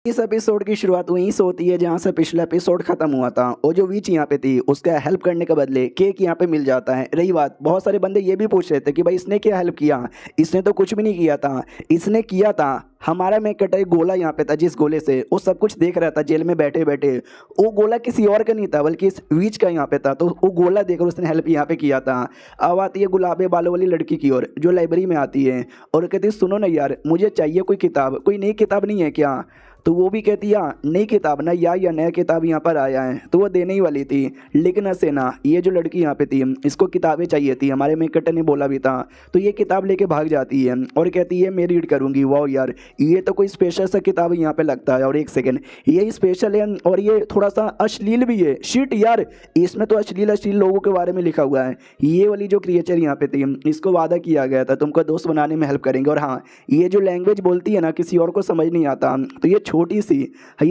इस एपिसोड की शुरुआत वहीं से होती है जहां से पिछला एपिसोड खत्म हुआ था और जो वीच यहाँ पे थी उसका हेल्प करने के बदले केक यहाँ पे मिल जाता है। रही बात, बहुत सारे बंदे ये भी पूछ रहे थे कि भाई इसने क्या हेल्प किया, इसने तो कुछ भी नहीं किया था। इसने किया था, हमारा में कटा एक गोला यहाँ पे था, जिस गोले से वो सब कुछ देख रहा था जेल में बैठे बैठे। वो गोला किसी और का नहीं था बल्कि इस वीच का यहाँ पे था, तो वो गोला देखकर उसने हेल्प यहाँ पे किया था। अब आती है गुलाबी बालों वाली लड़की की ओर जो लाइब्रेरी में आती है और कहती है सुनो ना यार, मुझे चाहिए कोई किताब, कोई नई किताब नहीं है क्या। तो वो भी कहती है नई किताब ना या नया किताब यहाँ पर आया है, तो वो देने ही वाली थी। लेकिन हसेना, ये जो लड़की यहाँ पे थी, इसको किताबें चाहिए थी, हमारे मेकटर ने बोला भी था। तो ये किताब लेके भाग जाती है और कहती है मैं रीड करूँगी। वाह यार, ये तो कोई स्पेशल सा किताब यहाँ पे लगता है। और एक सेकेंड, ये स्पेशल है और ये थोड़ा सा अश्लील भी है। शिट यार, इसमें तो अश्लील अश्लील लोगों के बारे में लिखा हुआ है। ये वाली जो क्रिएचर यहाँ पे थी, इसको वादा किया गया था तुमको दोस्त बनाने में हेल्प करेंगे। और हाँ, ये जो लैंग्वेज बोलती है ना, किसी और को समझ नहीं आता। तो ये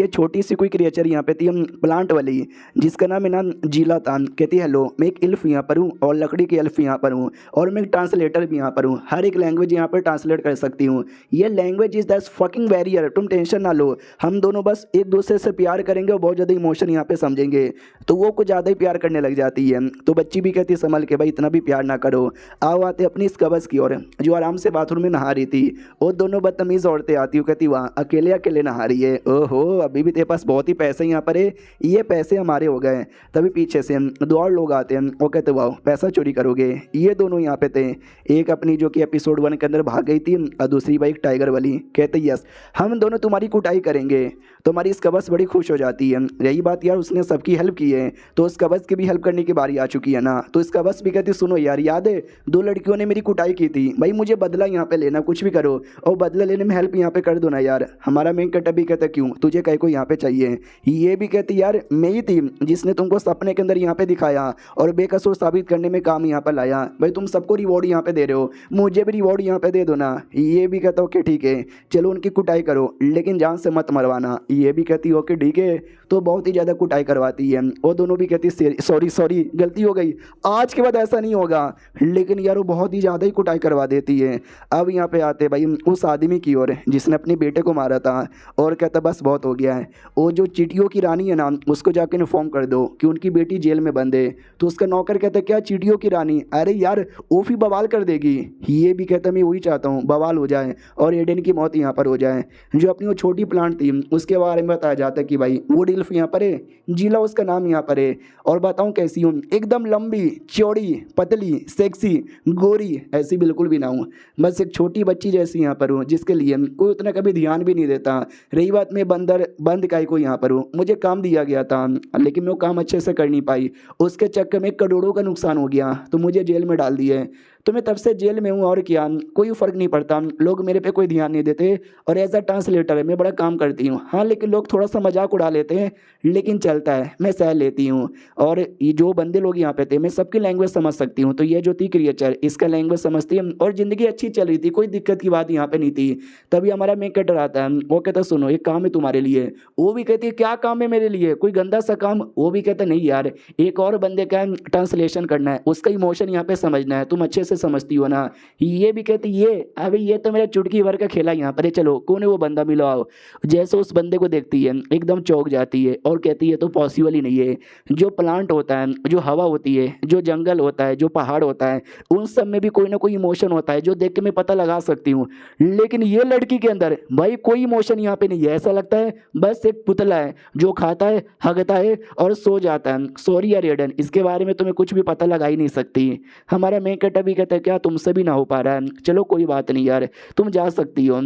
छोटी सी कोई क्रिएचर यहाँ पे थी, प्लांट वाली, जिसका नाम है ना जीला था। कहती है हेलो, मैं एक इल्फ यहाँ पर हूँ और लकड़ी के इल्फ यहाँ पर हूँ और मैं एक ट्रांसलेटर भी यहाँ पर हूँ, हर एक लैंग्वेज यहाँ पर ट्रांसलेट कर सकती हूँ। ये language is that fucking barrier, तुम टेंशन ना लो, हम दोनों बस एक दूसरे से प्यार करेंगे और बहुत ज़्यादा इमोशन यहाँ पे समझेंगे। तो वो कुछ ज़्यादा ही प्यार करने लग जाती है। तो बच्ची भी कहती है संभल के भाई, इतना भी प्यार ना करो। आओ आते अपनी इस कबज की ओर जो आराम से बाथरूम में नहा रही थी। वो दोनों बदतमीज़ औरतें आती हूँ, कहती वहाँ अकेले अकेले नहा रही है। ओहो, अभी भी तेरे पास बहुत ही पैसे यहाँ पर है, ये पैसे हमारे हो गए। तभी पीछे से दो और लोग आते हैं वो कहते वाह पैसा चोरी करोगे। ये दोनों यहाँ पे थे, एक अपनी जो कि एपिसोड 1 के अंदर भाग गई थी और दूसरी बाइक टाइगर वाली। कहते यस, हम दोनों तुम्हारी कुटाई करेंगे। तो हमारी इस कबस बड़ी खुश हो जाती है। रही बात यार, उसने सबकी हेल्प की है तो उस कबस की भी हेल्प करने की बारी आ चुकी है ना। तो इस कबस भी कहती सुनो यार, याद है 2 लड़कियों ने मेरी कुटाई की थी, भाई मुझे बदला यहाँ पे लेना, कुछ भी करो और बदला लेने में हेल्प यहाँ पे कर दो ना यार। हमारा मेन कट भी कहता क्यों, तुझे कहीं को यहाँ पे चाहिए। ये भी कहती यार मैं ही थी जिसने तुमको सपने के अंदर यहाँ पे दिखाया और बेकसूर साबित करने में काम यहाँ पर लाया। भाई तुम सबको रिवॉर्ड यहाँ पे दे रहे हो, मुझे भी रिवॉर्ड यहाँ पे दे दो ना। ये भी कहता ओके ठीक है, चलो उनकी कुटाई करो लेकिन जान से मत मरवाना। ये भी कहती ओके ठीक है। तो बहुत ही ज़्यादा कुटाई करवाती है। वो दोनों भी कहती सॉरी सॉरी गलती हो गई, आज के बाद ऐसा नहीं होगा। लेकिन यार वो बहुत ही ज़्यादा ही कुटाई करवा देती है। अब यहाँ पे आते भाई उस आदमी की ओर जिसने अपने बेटे को मारा था और कहता बस बहुत हो गया है। वो जो चींटियों की रानी है ना, उसको जाके इन्फॉर्म कर दो कि उनकी बेटी जेल में बंद है। तो उसका नौकर कहता क्या चींटियों की रानी, अरे यार वो भी बवाल कर देगी। ये भी कहता मैं वही चाहता हूँ बवाल हो जाए और एडन की मौत यहाँ पर हो जाए। जो अपनी वो छोटी प्लांट थी उसके बारे में बताया जाता है कि भाई वो डिल्फ यहाँ पर है, जीला उसका नाम यहाँ पर है। और बताऊँ कैसी हूँ, एकदम लंबी चौड़ी पतली सेक्सी गोरी, ऐसी बिल्कुल भी ना हूँ, बस एक छोटी बच्ची जैसी यहाँ पर हूँ जिसके लिए कोई उतना कभी ध्यान भी नहीं देता। रही बात मैं बंद काय को यहाँ पर हूँ, मुझे काम दिया गया था लेकिन मैं वो काम अच्छे से कर नहीं पाई, उसके चक्कर में करोड़ों का नुकसान हो गया तो मुझे जेल में डाल दिए। तो मैं तब से जेल में हूँ और क्या, कोई फ़र्क नहीं पड़ता, लोग मेरे पे कोई ध्यान नहीं देते। और एज अ ट्रांसलेटर है मैं बड़ा काम करती हूँ। हाँ लेकिन लोग थोड़ा सा मजाक उड़ा लेते हैं लेकिन चलता है, मैं सह लेती हूँ। और ये जो बंदे लोग यहाँ पे थे मैं सबकी लैंग्वेज समझ सकती हूँ। तो ये जो थी क्रिएचर इसका लैंग्वेज समझती है और ज़िंदगी अच्छी चल रही थी, कोई दिक्कत की बात यहाँ पे नहीं थी। तभी हमारा मेन कटर आता है, वो कहता सुनो एक काम है तुम्हारे लिए। वो भी कहती है क्या काम है मेरे लिए, कोई गंदा सा काम। वो भी कहता नहीं यार, एक और बंदे का ट्रांसलेशन करना है, उसका इमोशन यहाँ पे समझना है, तुम अच्छे से समझती हो ना। ये भी कहती ये अभी ये तो मेरा चुटकी भर का खेला यहाँ पर है, चलो कौन है वो बंदा मिलो आओ। जैसे उस बंदे को देखती है एकदम चौंक जाती है और कहती है तो पॉसिबल ही नहीं है। जो प्लांट होता है, जो हवा होती है, जो जंगल होता है, जो पहाड़ होता है, उन सब में भी कोई ना कोई इमोशन होता है जो देख के मैं पता लगा सकती हूँ। लेकिन ये लड़की के अंदर भाई कोई इमोशन यहाँ पे नहीं है, ऐसा लगता है बस एक पुतला है जो खाता है हगता है और सो जाता है। सॉरी यार एडन, इसके बारे में तुम्हें कुछ भी पता लगा ही नहीं सकती। हमारा मेकट भी कहता है क्या तुमसे भी ना हो पा रहा है, चलो कोई बात नहीं यार तुम जा सकती हो।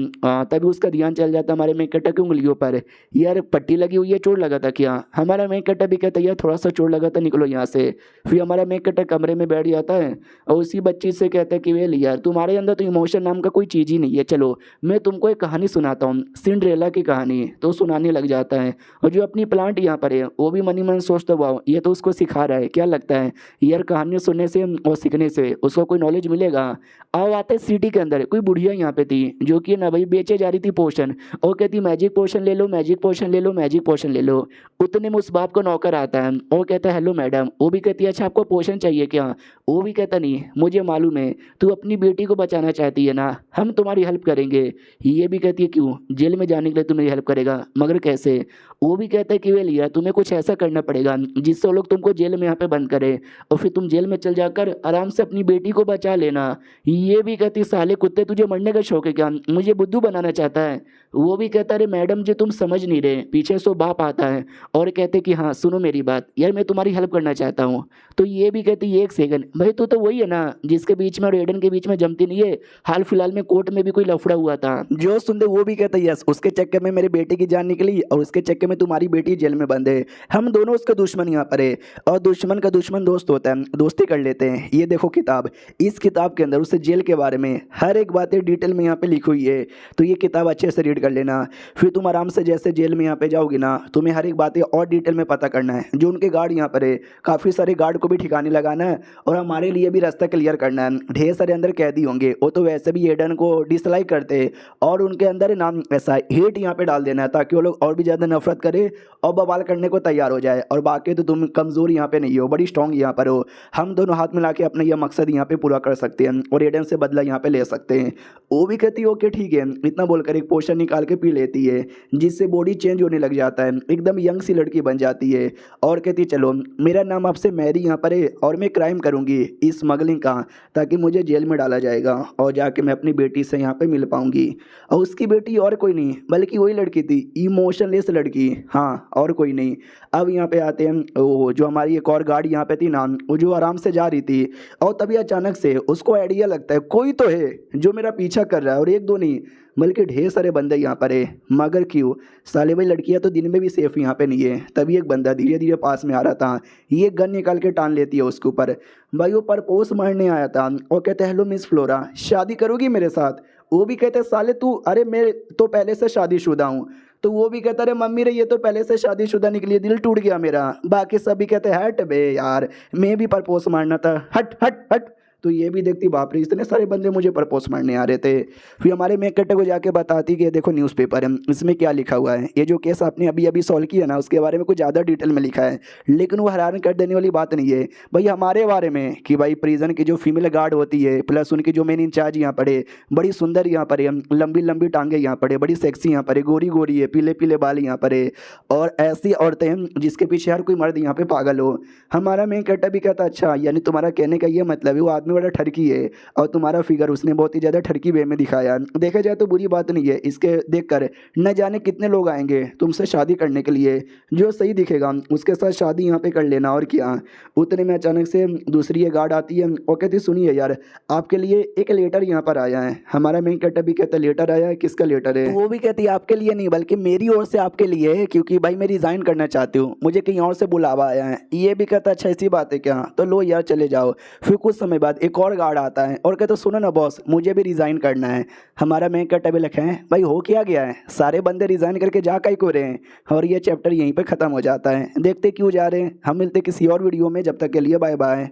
तभी उसका ध्यान चल जाता है हमारे मेकट की उंगलियों पर, यार पट्टी लगी हुई है, चोट लगा था क्या। हमारा मेकट भी कहता है यार थोड़ा सा चोट लगा था, निकलो यहाँ से। फिर हमारा मेकट कमरे में बैठ जाता है और उसी बच्ची से कहता है कि वेल यार तुम्हारे अंदर तो इमोशन नाम का कोई चीज़ ही नहीं है, चलो मैं तुमको एक कहानी सुनाता हूँ, सिंड्रेला की कहानी। तो सुनाने लग जाता है और जो अपनी प्लांट यहाँ पर है वो भी मन सोचता वाह ये तो उसको सिखा रहा है। क्या लगता है यार कहानियाँ सुनने से और सीखने से उसको कोई नॉलेज मिलेगा। अब आते हैं सिटी के अंदर, कोई बुढ़िया यहाँ पे थी जो कि ना भाई बेचे जा रही थी पोशन, और कहती मैजिक पोशन ले लो, मैजिक पोशन ले लो, मैजिक पोशन ले लो। उतने में उस बाप का नौकर आता है और कहता है हेलो मैडम। वो भी कहती है अच्छा आपको पोशन चाहिए क्या? वो भी कहता नहीं, मुझे मालूम है तू अपनी बेटी को बचाना चाहती है ना, हम तुम्हारी हेल्प करेंगे। ये भी कहती है क्यों, जेल में जाने के लिए तू मेरी हेल्प करेगा, मगर कैसे? वो भी कहता है कि वे लिया तुम्हें कुछ ऐसा करना पड़ेगा जिससे वो लोग तुमको जेल में यहाँ पे बंद करे, और फिर तुम जेल में चल जाकर आराम से अपनी बेटी को बचा लेना। ये भी कहती साले कुत्ते तुझे मरने का शौक है क्या, मुझे बुद्धू बनाना चाहता है? वो भी कहता अरे मैडम जी तुम समझ नहीं रहे। पीछे से वो बाप आता है और कहते कि हाँ सुनो मेरी बात यार, मैं तुम्हारी हेल्प करना चाहता हूँ। तो ये भी कहती एक सेकंड भाई, तू तो वही है ना जिसके बीच में और एडन के बीच में जमती नहीं है, हाल फिलहाल में कोर्ट में भी कोई लफड़ा हुआ था। जो सुनते वो भी कहता यस, उसके चक्कर में मेरी बेटी की जान निकली और उसके चक्कर में तुम्हारी बेटी जेल में बंद है, हम दोनों उसके दुश्मन यहाँ पर है, और दुश्मन का दुश्मन दोस्त होता है, दोस्ती कर लेते हैं। ये देखो किताब, इस किताब के अंदर उससे जेल के बारे में हर एक बातें डिटेल में यहाँ पे लिखी हुई है, तो ये किताब अच्छे से रीड कर लेना। फिर तुम आराम से जैसे जेल में यहाँ पे जाओगी ना, तुम्हें हर एक बातें और डिटेल में पता करना है। जो उनके गार्ड यहाँ पर है, काफ़ी सारे गार्ड को भी ठिकाने लगाना है और हमारे लिए भी रास्ता क्लियर करना है। ढेर सारे अंदर कैदी होंगे, वो तो वैसे भी एडन को डिसलाइक करते हैं, और उनके अंदर नाम ऐसा हेट यहाँ पे डाल देना है ताकि वो लोग और भी ज़्यादा नफरत करे और बवाल करने को तैयार हो जाए। और बाकी तो तुम कमज़ोर यहाँ पे नहीं हो, बड़ी स्ट्रांग यहाँ पर हो, हम दोनों हाथ मिला के अपना यह मकसद यहाँ पे पूरा कर सकते हैं और एडन से बदला यहाँ पे ले सकते हैं। वो भी कहती है ओके ठीक है, इतना बोलकर एक पोशन निकाल के पी लेती है जिससे बॉडी चेंज होने लग जाता है, एकदम यंग सी लड़की बन जाती है। और कहती है चलो मेरा नाम आपसे मैरी यहाँ पर है और मैं क्राइम करूँगी स्मगलिंग का, ताकि मुझे जेल में डाला जाएगा और जाके मैं अपनी बेटी से यहाँ पे मिल पाऊंगी। और उसकी बेटी और कोई नहीं बल्कि वही लड़की थी, इमोशनलेस लड़की, हाँ और कोई नहीं। अब यहाँ पे आते हैं वो जो हमारी एक और गाड़ी यहाँ पे थी ना, वो जो आराम से जा रही थी, और तभी अचानक से उसको आइडिया लगता है कोई तो है जो मेरा पीछा कर रहा है, और एक दो नहीं बल्कि ढेर सारे बंदे यहाँ पर है। मगर क्यों, साले भाई लड़कियाँ तो दिन में भी सेफ यहाँ पे नहीं है। तभी एक बंदा धीरे धीरे पास में आ रहा था, ये गन निकाल के टान लेती है उसके ऊपर। भाई वो परपोज मारने आया था और कहते हेलो मिस फ्लोरा, शादी करोगी मेरे साथ? वो भी कहते साले तू, अरे मैं तो पहले से शादीशुदा हूँ। तो वो भी कहता अरे मम्मी रे ये तो पहले से शादीशुदा निकली, दिल टूट गया मेरा। बाकी सभी कहते हट बे यार, मैं भी परपोज मारना था, हट हट हट। तो ये भी देखती बाप रे इतने सारे बंदे मुझे प्रपोज मारने आ रहे थे। फिर हमारे मेन कट्टे को जाके बताती कि ये देखो न्यूज़पेपर है, इसमें क्या लिखा हुआ है, ये जो केस आपने अभी अभी सॉल्व किया ना उसके बारे में कुछ ज़्यादा डिटेल में लिखा है, लेकिन वो हैरान कर देने वाली बात नहीं है भाई हमारे बारे में कि भाई प्रिजन की जो फीमेल गार्ड होती है प्लस उनकी जो मेन इंचार्ज यहाँ पड़े, बड़ी सुंदर यहाँ पर है, लंबी लंबी टांगे यहाँ पड़े, बड़ी सेक्सी यहाँ पर है, गोरी गोरी है, पीले पीले बाल यहाँ पर है, और ऐसी औरतें हैं जिसके पीछे हर कोई मर्द यहाँ पे पागल हो। हमारा मेन कट्टा भी कहता अच्छा यानी तुम्हारा कहने का ये मतलब है वो आदमी बड़ा ठरकी है और तुम्हारा फिगर उसने बहुत ही ज़्यादा ठरकी वे में दिखाया। देखा जाए तो बुरी बात नहीं है, इसके देखकर न जाने कितने लोग आएंगे तुमसे शादी करने के लिए, जो सही दिखेगा उसके साथ शादी यहाँ पे कर लेना और क्या। उतने में अचानक से दूसरी ये गार्ड आती है और कहती सुनिए यार आपके लिए एक लेटर यहाँ पर आया है। हमारा मेन कट्टा भी कहता लेटर आया है, किसका लेटर है? तो वो भी कहती है आपके लिए नहीं बल्कि मेरी ओर से आपके लिए है, क्योंकि भाई मैं रिज़ाइन करना चाहती हूँ, मुझे कहीं और से बुलावा आया है। ये भी कहता अच्छा ऐसी बात है क्या, तो लो यार चले जाओ। फिर कुछ समय बाद एक और गार्ड आता है और कहते सुनो ना बॉस मुझे भी रिज़ाइन करना है। हमारा मेन कट्टा भी लिखा है भाई हो क्या गया है, सारे बंदे रिज़ाइन करके जा कहीं को रहे हैं। और ये चैप्टर यहीं पर ख़त्म हो जाता है। देखते क्यों जा रहे हैं, हम मिलते किसी और वीडियो में, जब तक के लिए बाय बाय।